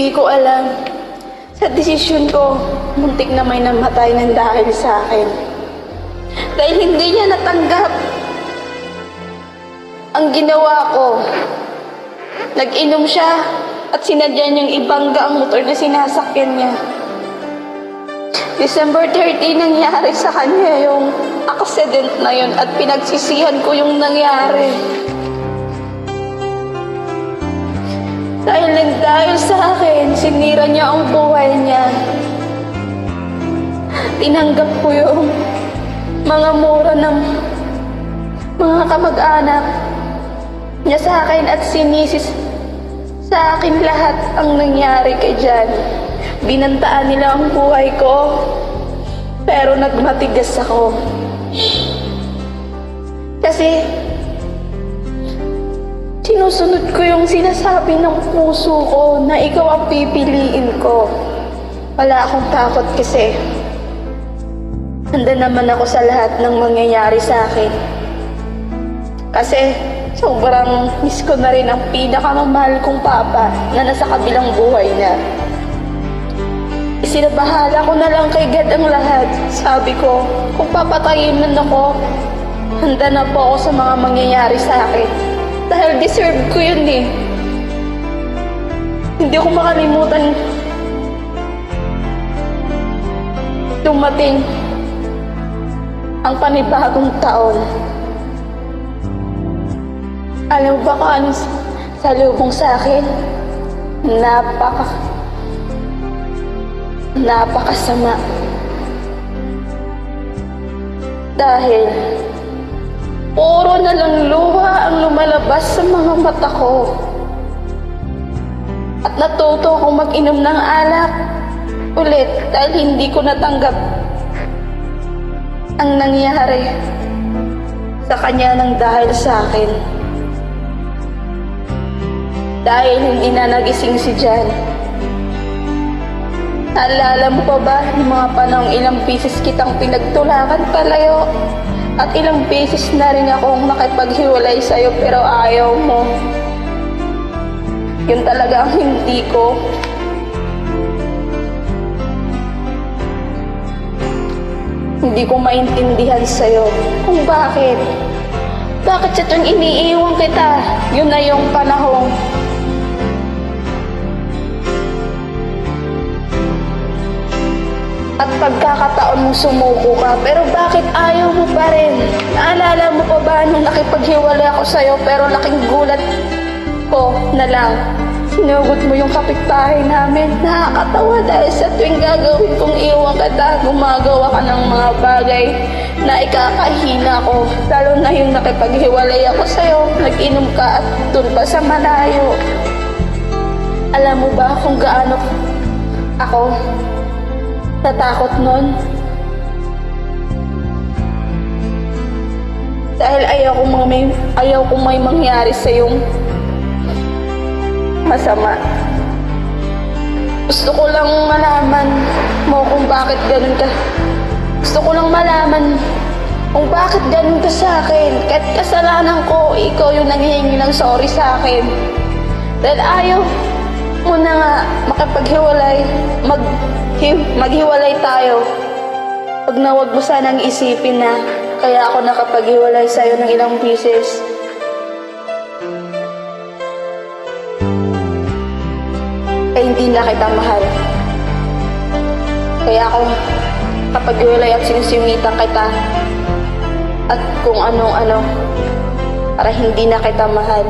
Hindi ko alam. Sa desisyon ko, muntik na may namatay ng dahil sa akin. Dahil hindi niya natanggap ang ginawa ko. Nag-inom siya at sinadya niyang ibangga ang motor na sinasakyan niya. December 30 nangyari sa kanya yung accident na yun at pinagsisihan ko yung nangyari. Dahil sa akin, sinira niya ang buhay niya. Tinanggap ko yung mga mura ng mga kamag-anak niya sa akin at sinisis sa akin lahat ang nangyari kay Jan. Binantaan nila ang buhay ko, pero nagmatigas ako. Kasi sinusunod ko yung sinasabi ng puso ko na ikaw ang pipiliin ko. Wala akong takot kasi handa naman ako sa lahat ng mangyayari sa akin. Kasi sobrang miss ko na rin ang pinakamamahal kong papa na nasa kabilang buhay na. Isinabahala ko na lang kay God ang lahat. Sabi ko, kung papatayin man ako, handa na po ako sa mga mangyayari sa akin. Dahil deserve ko yun eh. Hindi ko makalimutan dumating ang panibagong taon. Alam mo ba kung ano salubong sa akin? Napakasama. Dahil puro na lang luha ang lumalabas sa mga mata ko. At natuto akong mag-inom ng alak ulit dahil hindi ko natanggap ang nangyari sa kanya ng dahil sa akin. Dahil hindi na nagising si Jan. Naalala mo pa ba yung mga panahong ilang beses kitang pinagtulakan palayo? At ilang beses na rin akong nakipaghiwalay sa'yo pero ayaw mo. Yun talaga ang hindi ko. Hindi ko maintindihan sa'yo kung bakit. Bakit sa tuwing iniiwan kita, yun na yung panahong at pagkakataon mong sumuko ka, pero bakit ayaw mo pa rin? Naalala mo pa ba nung nakipaghiwalay ako sa'yo pero laking gulat ko na lang sinugot mo yung kapitbahay namin? Nakakatawa dahil sa tuwing gagawin kong iwan kita, gumagawa ka ng mga bagay na ikakahina ko. Lalo na yung nakipaghiwalay ako sa'yo, nag-inom ka at dun pa sa malayo. Alam mo ba kung gaano ako natakot nun? Dahil ayaw kong may mangyari sa yung masama. Gusto ko lang malaman mo kung bakit ganun ka. Gusto ko lang malaman kung bakit ganun ka sa akin. Kahit kasalanan ko, ikaw yung nanghihingi ng sorry sa akin. Dahil ayaw mo na nga makapaghiwalay, maghiwalay tayo. Pag nawag mo sanang isipin na kaya ako nakapaghiwalay sa'yo ng ilang beses. Kaya hindi na kita mahal. Kaya ako kapaghiwalay at sinusungitan kita at kung anong-ano para hindi na kita mahal.